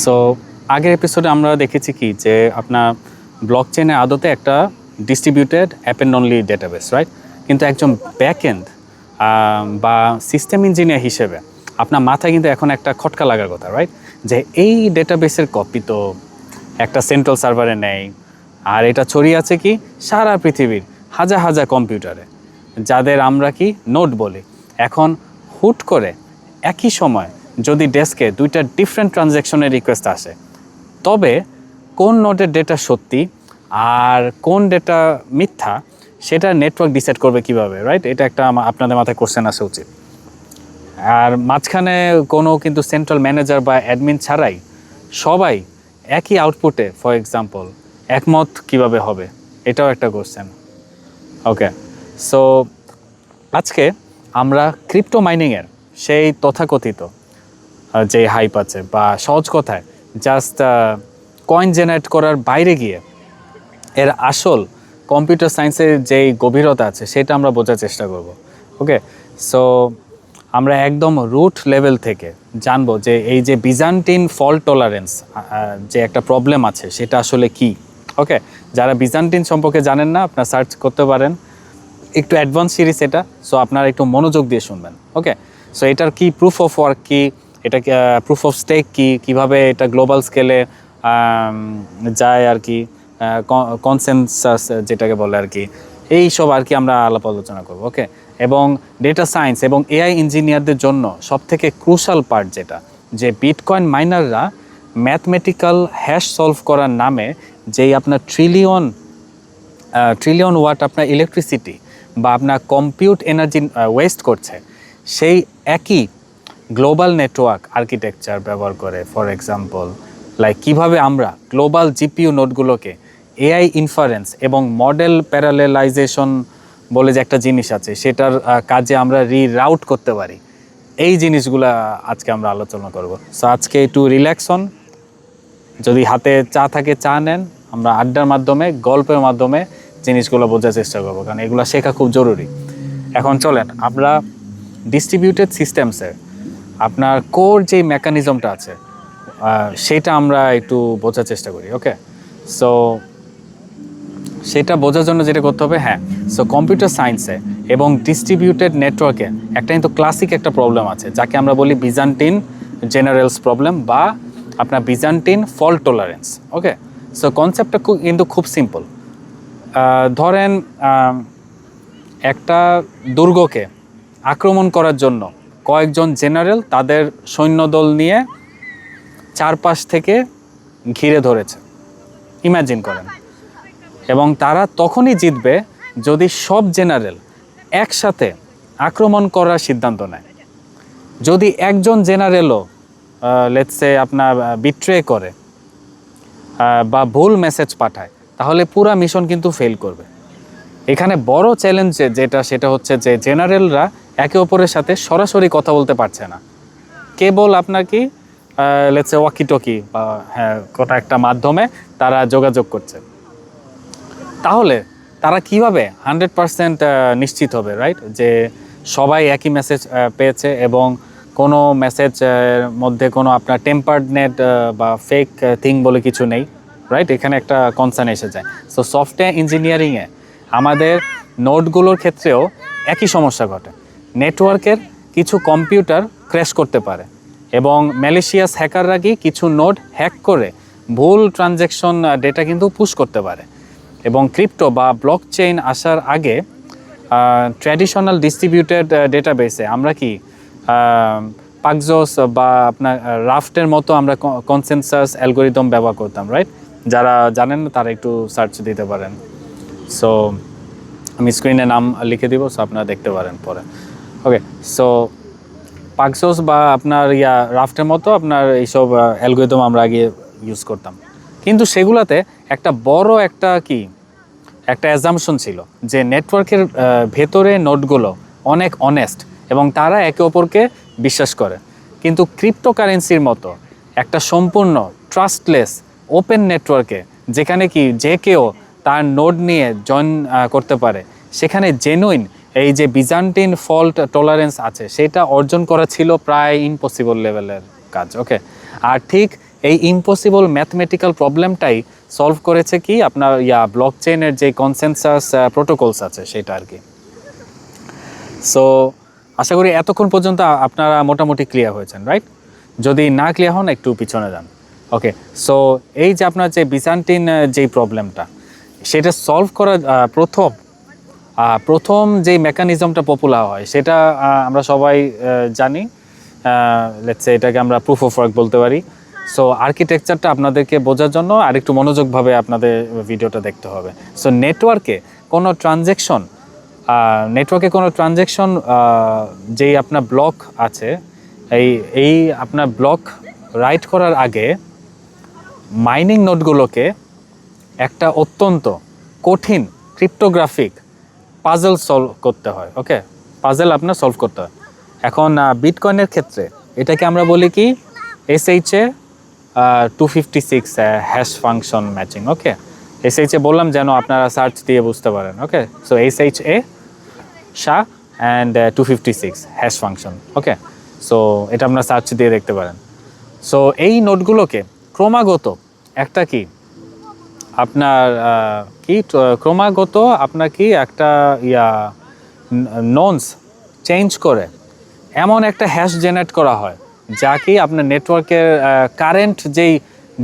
So আগের এপিসোডে আমরা দেখেছি কি যে আপনার ব্লকচেইনে আদতে একটা distributed append only database, right? কিন্তু একজন ব্যাকএন্ড বা সিস্টেম ইঞ্জিনিয়ার হিসেবে আপনার মাথায় কিন্তু এখন একটা খটকা লাগার কথা, রাইট? যে এই ডেটাবেসের কপি তো একটা সেন্ট্রাল সার্ভারে নেই, আর এটা ছড়িয়ে আছে কি সারা পৃথিবীর হাজার হাজার কম্পিউটারে, যাদের আমরা কি নোড বলি। এখন হুট করে একই সময় যদি ডেস্কে দুইটা ডিফারেন্ট ট্রানজ্যাকশনের রিকোয়েস্ট আসে, তবে কোন নোডের ডেটা সত্যি আর কোন ডেটা মিথ্যা সেটা নেটওয়ার্ক ডিসাইড করবে কিভাবে, রাইট? এটা একটা আপনাদের মাথায় কোশ্চেন আসা উচিত। আর মাঝখানে কোনো কিন্তু সেন্ট্রাল ম্যানেজার বা অ্যাডমিন ছাড়াই সবাই একই আউটপুটে ফর এক্সাম্পল একমত কিভাবে হবে, এটাও একটা কোশ্চেন। ওকে, সো আজকে আমরা ক্রিপ্টো মাইনিংয়ের সেই তথাকথিত যে হাইপ আছে, বা সহজ কথায় জাস্ট কয়েন জেনারেট করার বাইরে গিয়ে এর আসল কম্পিউটার সায়েন্সের যেই গভীরতা আছে সেটা আমরা বোঝার চেষ্টা করব। ওকে, সো আমরা একদম রুট লেভেল থেকে জানবো যে এই যে বিজান্টিন ফল্ট টলারেন্স যে একটা প্রবলেম আছে সেটা আসলে কি। ওকে, যারা বিজান্টিন সম্পর্কে জানেন না আপনারা সার্চ করতে পারেন, একটু অ্যাডভান্স সিরিজ এটা, সো আপনারা একটু মনোযোগ দিয়ে শুনবেন। ওকে, সো এটার কি প্রুফ অফ ওয়ার্ক কি, এটা প্রুফ অফ স্টেক কি, কীভাবে এটা গ্লোবাল স্কেলে যায় আর কি, কনসেনসাস যেটাকে বলে আর কি, এই সব আর কি আমরা আলাপ আলোচনা করব। ওকে, এবং ডেটা সায়েন্স এবং এআই ইঞ্জিনিয়ারদের জন্য সবথেকে ক্রুশাল পার্ট যেটা, যে বিটকয়েন মাইনাররা ম্যাথমেটিক্যাল হ্যাশ সলভ করার নামে যেই আপনার ট্রিলিয়ন ওয়াট আপনার ইলেকট্রিসিটি বা আপনার কম্পিউট এনার্জি ওয়েস্ট করছে, সেই একই গ্লোবাল নেটওয়ার্ক আর্কিটেকচার ব্যবহার করে ফর এক্সাম্পল লাইক কীভাবে আমরা গ্লোবাল জিপিইউ নোডগুলোকে এআই ইনফারেন্স এবং মডেল প্যারালেলাইজেশন বলে যে একটা জিনিস আছে সেটার কাজে আমরা রিরাউট করতে পারি, এই জিনিসগুলো আজকে আমরা আলোচনা করব। সো আজকে একটু রিল্যাক্স হন, যদি হাতে চা থাকে চা নেন, আমরা আড্ডার মাধ্যমে গল্পের মাধ্যমে জিনিসগুলো বোঝার চেষ্টা করবো, কারণ এগুলো শেখা খুব জরুরি। এখন চলেন আমরা ডিস্ট্রিবিউটেড সিস্টেমসের আপনার কোর যেই মেকানিজমটা আছে সেটা আমরা একটু বোঝার চেষ্টা করি। ওকে, সো সেটা বোঝার জন্য যেটা করতে হবে, হ্যাঁ, সো কম্পিউটার সায়েন্সে এবং ডিস্ট্রিবিউটেড নেটওয়ার্কে একটা কিন্তু ক্লাসিক একটা প্রবলেম আছে যাকে আমরা বলি বিজান্টিন জেনারেলস প্রবলেম বা আপনার বিজান্টিন ফল্ট টলারেন্স। ওকে, সো কনসেপ্টটা কিন্তু খুব সিম্পল। ধরেন একটা দুর্গকে আক্রমণ করার জন্য কয়েকজন জেনারেল তাদের সৈন্যদল নিয়ে চারপাশ থেকে ঘিরে ধরেছে, ইমাজিন করেন। এবং তারা তখনই জিতবে যদি সব জেনারেল একসাথে আক্রমণ করার সিদ্ধান্ত নেয়। যদি একজন জেনারেলও লেটস সে আপনার বিট্রে করে বা ভুল মেসেজ পাঠায়, তাহলে পুরা মিশন কিন্তু ফেল করবে। এখানে বড় চ্যালেঞ্জ যেটা সেটা হচ্ছে যে জেনারেলরা একে অপরের সাথে সরাসরি কথা বলতে পারছে না, কেবল আপনার কি লেটস সে ওয়াকি টকি বা হ্যাঁ কোটা একটা মাধ্যমে তারা যোগাযোগ করছে। তাহলে তারা কিভাবে 100% নিশ্চিত হবে, রাইট, যে সবাই একই মেসেজ পেয়েছে এবং কোনো মেসেজের মধ্যে কোনো আপনার টেম্পার্ড নেট বা ফেক থিং বলে কিছু নেই, রাইট? এখানে একটা কনসার্ন এসে যায়। সো সফটওয়্যার ইঞ্জিনিয়ারিংয়ে আমাদের নোডগুলোর ক্ষেত্রেও একই সমস্যা ঘটে। নেটওয়ার্কের কিছু কম্পিউটার ক্র্যাশ করতে পারে এবং ম্যালিশিয়াস হ্যাকাররা কি কিছু নোড হ্যাক করে ভুল ট্রানজ্যাকশন ডেটা কিন্তু পুশ করতে পারে। এবং ক্রিপ্টো বা ব্লকচেইন আসার আগে ট্র্যাডিশনাল ডিস্ট্রিবিউটেড ডেটাবেসে আমরা কি পাকজোস বা আপনার রাফটের মতো আমরা কনসেনসাস অ্যালগোরিদম ব্যবহার করতাম, রাইট? যারা জানেন না তারা একটু সার্চ দিতে পারেন। সো আমি স্ক্রিনে নাম লিখে দিব, সো আপনারা দেখতে পারেন পরে। ওকে, সো পাকজোস বা আপনার রাফটের মতো আপনার এইসব অ্যালগোরিদম আমরা আগে ইউজ করতাম, কিন্তু সেগুলাতে একটা বড় একটা অ্যাজাম্পশন ছিল যে নেটওয়ার্কের ভেতরে নোডগুলো অনেক অনেস্ট এবং তারা একে অপরকে বিশ্বাস করে। কিন্তু ক্রিপ্টোকারেন্সির মতো একটা সম্পূর্ণ ট্রাস্টলেস ওপেন নেটওয়ার্কে যেখানে কি যে কেউ তার নোড নিয়ে জয়েন করতে পারে, সেখানে জেনুইন এই যে বিজান্টিন ফল্ট টলারেন্স আছে সেটা অর্জন করা ছিল প্রায় ইম্পসিবল লেভেলের কাজ। ওকে, আর ঠিক এই ইম্পসিবল ম্যাথমেটিক্যাল প্রবলেমটাই সলভ করেছে কি আপনার ব্লক চেইনের যে কনসেনসাস প্রোটোকলস আছে সেটা আর কি। সো আশা করি এতক্ষণ পর্যন্ত আপনারা মোটামুটি ক্লিয়ার হয়েছেন, রাইট? যদি না ক্লিয়ার হন একটু পিছনে যান। ওকে, সো এই যে আপনার যে বিজান্টিন যেই প্রবলেমটা, সেটা সলভ করার প্রথম যেই মেকানিজমটা পপুলার হয় সেটা আমরা সবাই জানি। লেটস সে এটাকে আমরা প্রুফ অফ ওয়ার্ক বলতে পারি। সো আর্কিটেকচারটা আপনাদেরকে বোঝার জন্য আরেকটু মনোযোগভাবে আপনাদের ভিডিওটা দেখতে হবে। সো নেটওয়ার্কে কোনো ট্রানজ্যাকশন যেই আপনার ব্লক আছে, এই আপনার ব্লক রাইট করার আগে মাইনিং নোডগুলোকে একটা অত্যন্ত কঠিন ক্রিপ্টোগ্রাফিক পাজল সলভ করতে হয়। ওকে, পাজল আপনার সলভ করতে হয়। এখন বিটকয়েনের ক্ষেত্রে এটাকে আমরা বলি কি SHA 256 hash function matching. Okay, SHA বললাম যেন আপনারা সার্চ দিয়ে বুঝতে পারেন। Okay, so SHA SHA and 256 hash function. Okay, so এটা আপনারা সার্চ দিয়ে দেখতে পারেন। সো এই নোটগুলোকে ক্রমাগত একটা কি আপনার ক্রমাগত আপনার কি একটা নন্স চেঞ্জ করে এমন একটা হ্যাশ জেনারেট করা হয় যা কি আপনার নেটওয়ার্কের কারেন্ট যেই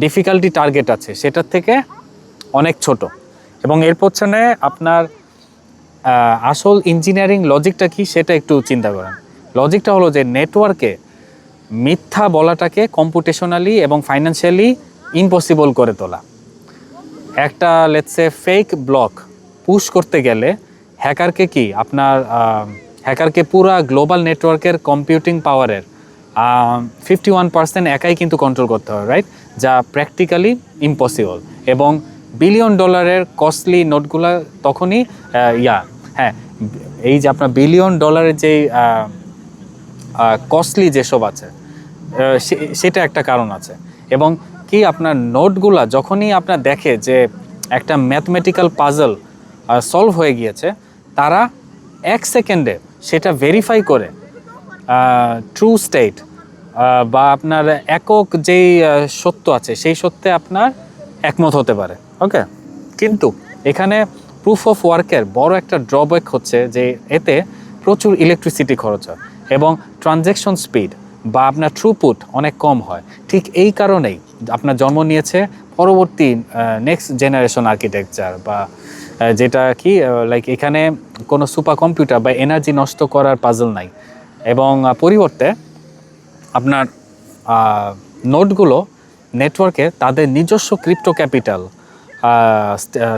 ডিফিকাল্টি টার্গেট আছে সেটার থেকে অনেক ছোট। এবং এর পেছনে আপনার আসল ইঞ্জিনিয়ারিং লজিকটা কি সেটা একটু চিন্তা করেন। লজিকটা হলো যে নেটওয়ার্কে মিথ্যা বলাটাকে কম্পিউটেশনালি এবং ফাইন্যান্সিয়ালি ইম্পসিবল করে তোলা। একটা let's say fake block push করতে গেলে হ্যাকারকে পুরা গ্লোবাল নেটওয়ার্কের কম্পিউটিং পাওয়ারের 51% একাই কিন্তু কন্ট্রোল করতে হয়, রাইট? যা প্র্যাকটিক্যালি ইম্পসিবল। এবং বিলিয়ন ডলারের কস্টলি নোটগুলো তখনই এই যে আপনার বিলিয়ন ডলারের যেই কস্টলি যেসব আছে সেটা একটা কারণ আছে। এবং কি আপনার নোটগুলা যখনই আপনার দেখে যে একটা ম্যাথমেটিক্যাল পাজল সলভ হয়ে গিয়েছে, তারা 1 সেকেন্ডে সেটা ভেরিফাই করে ট্রু স্টেট বা আপনার একক যেই সত্য আছে সেই সত্যে আপনার একমত হতে পারে। ওকে, কিন্তু এখানে প্রুফ অফ ওয়ার্কের বড় একটা ড্রব্যাক হচ্ছে যে এতে প্রচুর ইলেকট্রিসিটি খরচ হয় এবং ট্রানজ্যাকশন স্পিড বা আপনার থ্রুপুট অনেক কম হয়। ঠিক এই কারণেই আপনার জন্ম নিয়েছে পরবর্তী নেক্সট জেনারেশন আর্কিটেকচার, বা যেটা কি লাইক এখানে কোনো সুপার কম্পিউটার বা এনার্জি নষ্ট করার পাজল নাই। এবং পরিবর্তে আপনার নোটগুলো নেটওয়ার্কে তাদের নিজস্ব ক্রিপ্টো ক্যাপিটাল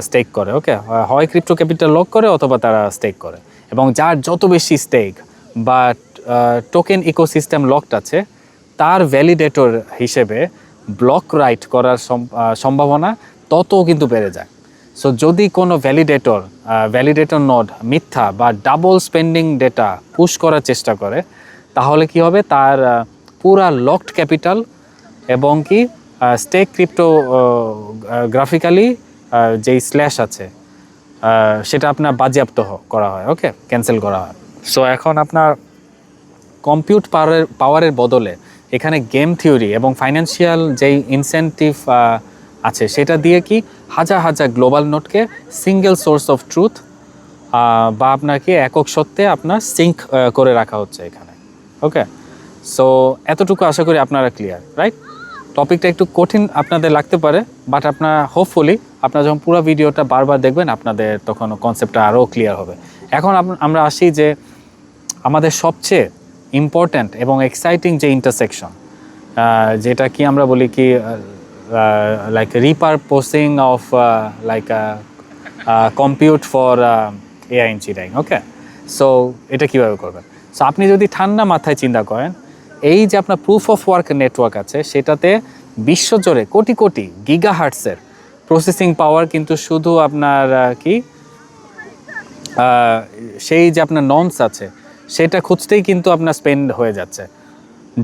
স্টেক করে। ওকে, হয় ক্রিপ্টো ক্যাপিটাল লক করে অথবা তারা স্টেক করে। এবং যার যত বেশি স্টেক বা টোকেন ইকোসিস্টেম লকড আছে তার ভ্যালিডেটর হিসেবে ব্লক রাইট করার সম্ভাবনা তত কিন্তু বেড়ে যায়। সো যদি কোনো ভ্যালিডেটর নোড মিথ্যা বা ডাবল স্পেন্ডিং ডেটা পুশ করার চেষ্টা করে, তাহলে কি হবে, তার পুরা লকড ক্যাপিটাল এবং কি স্টেক ক্রিপ্টো গ্রাফিক্যালি যেই স্ল্যাশ আছে সেটা আপনার বাজেয়াপ্ত করা হয়। ওকে, ক্যান্সেল করা হয়। সো এখন আপনার কম্পিউট পাওয়ারের বদলে এখানে গেম থিওরি এবং ফাইন্যান্সিয়াল যেই ইনসেন্টিভ আছে সেটা দিয়ে কি হাজার হাজার গ্লোবাল নোটকে সিঙ্গেল সোর্স অফ ট্রুথ বা আপনার কি একক সত্ত্বে আপনার সিঙ্ক করে রাখা হচ্ছে এখানে। ওকে, সো এতটুকু আশা করি আপনারা ক্লিয়ার, রাইট? টপিকটা একটু কঠিন আপনাদের লাগতে পারে, বাট আপনারা হোপফুলি আপনারা যখন পুরো ভিডিওটা বারবার দেখবেন আপনাদের তখন কনসেপ্টটা আরও ক্লিয়ার হবে। এখন আমরা আসি যে আমাদের সবচেয়ে ইম্পর্ট্যান্ট এবং এক্সাইটিং যে ইন্টারসেকশন, যেটা কি আমরা বলি কি like repurposing of like compute for AI engineering. Okay, so এটা কীভাবে করবেন? সো আপনি যদি ঠান্ডা মাথায় চিন্তা করেন, এই যে আপনার প্রুফ অফ ওয়ার্ক নেটওয়ার্ক আছে সেটাতে বিশ্বজুড়ে কোটি কোটি গিগাহার্টসের প্রসেসিং পাওয়ার কিন্তু শুধু আপনার সেই যে আপনার নর্মস আছে সেটা খুঁজতেই কিন্তু আপনার স্পেন্ড হয়ে যাচ্ছে,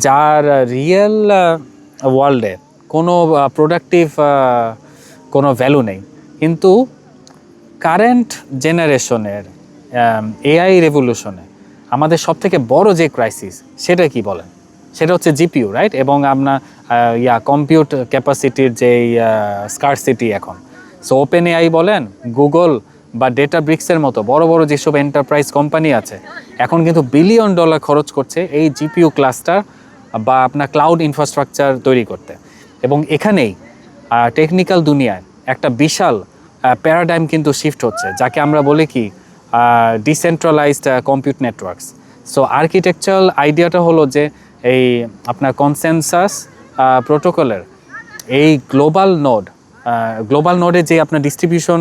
যার রিয়েল ওয়ার্ল্ডে কোনো প্রোডাক্টিভ কোনো ভ্যালু নেই। কিন্তু কারেন্ট জেনারেশনের এআই রেভলিউশনে আমাদের সবথেকে বড় যে ক্রাইসিস সেটা কি বলেন? সেটা হচ্ছে জিপিইউ, রাইট? এবং কম্পিউট ক্যাপাসিটির যেই স্কারসিটি এখন। সো ওপেন এআই বলেন, গুগল বা ডেটা ব্রিক্সের মতো বড় বড় যেসব এন্টারপ্রাইজ কোম্পানি আছে এখন কিন্তু বিলিয়ন ডলার খরচ করছে এই জিপিইউ ক্লাস্টার বা আপনার ক্লাউড ইনফ্রাস্ট্রাকচার তৈরি করতে। এবং এখানেই টেকনিক্যাল দুনিয়ায় একটা বিশাল প্যারাডাইম কিন্তু শিফট হচ্ছে, যাকে আমরা বলি কি decentralised compute networks. So architectural আইডিয়াটা হলো যে এই আপনার কনসেনসাস প্রোটোকলের এই গ্লোবাল নোডে যে আপনার ডিস্ট্রিবিউশন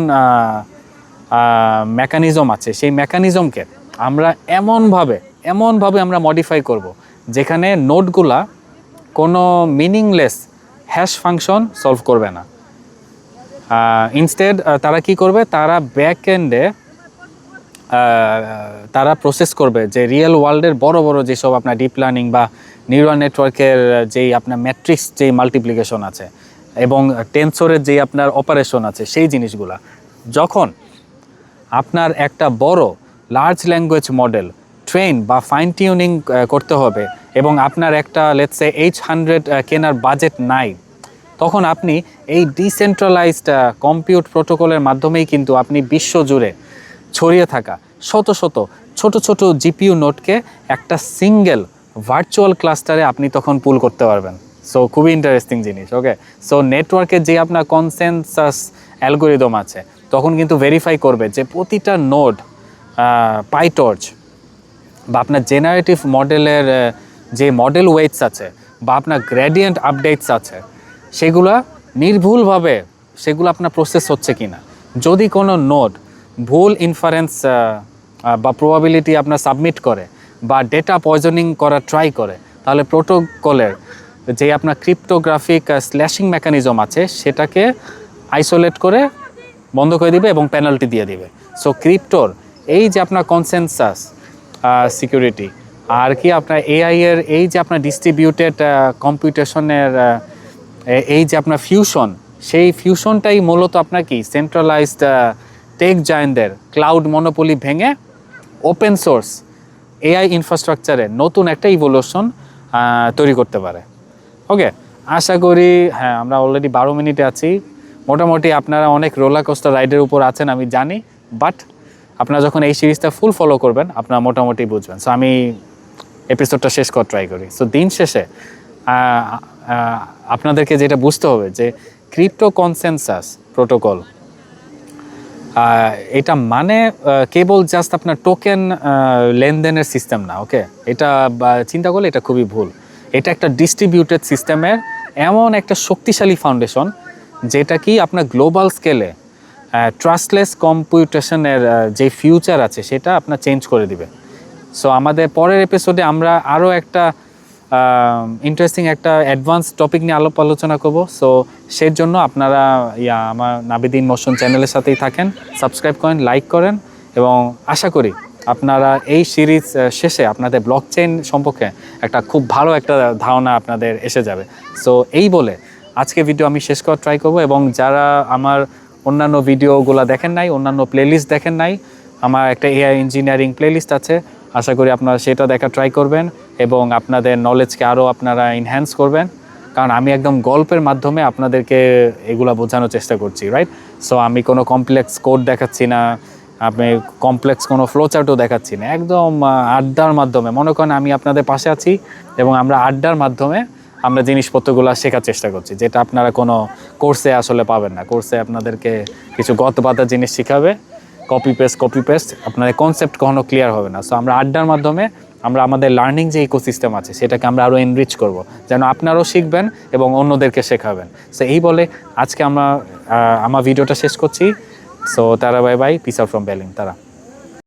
মেকানিজম আছে, সেই মেকানিজমকে আমরা এমনভাবে আমরা মডিফাই করব যেখানে নোডগুলা কোনো মিনিংলেস হ্যাশ ফাংশন সলভ করবে না। ইনস্টেড তারা কি করবে, তারা ব্যাক এন্ডে তারা প্রসেস করবে যে রিয়েল ওয়ার্ল্ডের বড় বড় যেসব আপনার ডিপ লার্নিং বা নিউরাল নেটওয়ার্কের যেই আপনার ম্যাট্রিক্স যেই মাল্টিপ্লিকেশন আছে এবং টেনসরের যেই আপনার অপারেশন আছে, সেই জিনিসগুলা যখন আপনার একটা বড় লার্জ ল্যাঙ্গুয়েজ মডেল ট্রেন বা ফাইন টিউনিং করতে হবে এবং আপনার একটা লেটস সে H100 কেনার বাজেট নাই, তখন আপনি এই ডিসেন্ট্রালাইজড কম্পিউট প্রোটোকলের মাধ্যমেই কিন্তু আপনি বিশ্বজুড়ে ছড়িয়ে থাকা শত শত ছোট ছোট জিপিইউ নোডকে একটা সিঙ্গেল ভার্চুয়াল ক্লাস্টারে আপনি তখন পুল করতে পারবেন। সো খুবই ইন্টারেস্টিং জিনিস। ওকে, সো নেটওয়ার্কের যে আপনার কনসেনসাস অ্যালগোরিদম আছে তখন কিন্তু ভেরিফাই করবে যে প্রতিটা নোড পাইটর্চ বা আপনার জেনারেটিভ মডেলের যে মডেল ওয়েটস আছে বা আপনার গ্রেডিয়েন্ট আপডেটস আছে সেগুলো নির্ভুলভাবে সেগুলো আপনার প্রসেস হচ্ছে কি না। যদি কোনো নোড ভুল ইনফারেন্স বা প্রবাবিলিটি আপনার সাবমিট করে বা ডেটা পয়জনিং করার ট্রাই করে, তাহলে প্রোটোকলের যে আপনার ক্রিপ্টোগ্রাফিক স্ল্যাশিং মেকানিজম আছে সেটাকে আইসোলেট করে বন্ধ করে দিবে এবং পেনাল্টি দিয়ে দিবে। সো ক্রিপ্টোর এই যে আপনার কনসেনসাস সিকিউরিটি আর কি আপনার এআই এর এই যে আপনার ডিস্ট্রিবিউটেড কম্পিউটেশনের এই যে আপনার ফিউশন, সেই ফিউশনটাই মূলত আপনার কি সেন্ট্রালাইজড টেক জায়ান্টদের ক্লাউড মনোপলি ভেঙে ওপেন সোর্স এআই ইনফ্রাস্ট্রাকচারে নতুন একটা ইভলিউশন তৈরি করতে পারে। ওকে, আশা করি হ্যাঁ আমরা অলরেডি 12 মিনিটে আছি। মোটামুটি আপনারা অনেক রোলার কোস্টার রাইডের উপর আছেন আমি জানি, বাট আপনারা যখন এই সিরিজটা ফুল ফলো করবেন আপনারা মোটামুটি বুঝবেন। সো আমি এপিসোডটা শেষ করার ট্রাই করি। সো দিন শেষে আপনাদেরকে যেটা বুঝতে হবে যে ক্রিপ্টো কনসেনসাস প্রোটোকল এটা মানে কেবল জাস্ট আপনার টোকেন লেনদেনের সিস্টেম না। ওকে, এটা চিন্তা করলে এটা খুবই ভুল। এটা একটা ডিস্ট্রিবিউটেড সিস্টেমের এমন একটা শক্তিশালী ফাউন্ডেশন যেটা কি আপনার গ্লোবাল স্কেলে ট্রাস্টলেস কম্পিউটেশনের যে ফিউচার আছে সেটা আপনার চেঞ্জ করে দিবে। সো আমাদের পরের এপিসোডে আমরা আরও একটা ইন্টারেস্টিং একটা অ্যাডভান্স টপিক নিয়ে আলোচনা করব। সো সেই জন্য আপনারা আমার নাবিদ ইন মোশন চ্যানেলের সাথেই থাকেন, সাবস্ক্রাইব করেন, লাইক করেন এবং আশা করি আপনারা এই সিরিজ শেষে আপনাদের ব্লকচেইন সম্পর্কে একটা খুব ভালো একটা ধারণা আপনাদের এসে যাবে। সো এই বলে আজকে ভিডিও আমি শেষ করার ট্রাই করব এবং যারা আমার অন্যান্য ভিডিওগুলো দেখেন নাই, অন্যান্য প্লেলিস্ট দেখেন নাই, আমার একটা এআই ইঞ্জিনিয়ারিং প্লেলিস্ট আছে, আশা করি আপনারা সেটা দেখা ট্রাই করবেন এবং আপনাদের নলেজকে আরও আপনারা এনহ্যান্স করবেন, কারণ আমি একদম গল্পের মাধ্যমে আপনাদেরকে এগুলা বোঝানোর চেষ্টা করছি, রাইট? সো আমি কোনো কমপ্লেক্স কোড দেখাচ্ছি না, আমি কমপ্লেক্স কোনো ফ্লোচার্টও দেখাচ্ছি না, একদম আড্ডার মাধ্যমে মনে করেন আমি আপনাদের পাশে আছি এবং আমরা আড্ডার মাধ্যমে আমরা জিনিসপত্রগুলো শেখার চেষ্টা করছি, যেটা আপনারা কোনো কোর্সে আসলে পাবেন না। কোর্সে আপনাদেরকে কিছু গতবাতা জিনিস শেখাবে, কপি পেস্ট, আপনাদের কনসেপ্ট কখনো ক্লিয়ার হবে না। সো আমরা আড্ডার মাধ্যমে আমরা আমাদের লার্নিং যে ইকোসিস্টেম আছে সেটাকে আমরা আরও এনরিচ করব, যেন আপনারাও শিখবেন এবং অন্যদেরকে শেখাবেন। সো এই বলে আজকে আমরা আমার ভিডিওটা শেষ করছি। সো তারা bye bye, peace out from বেলিং তারা।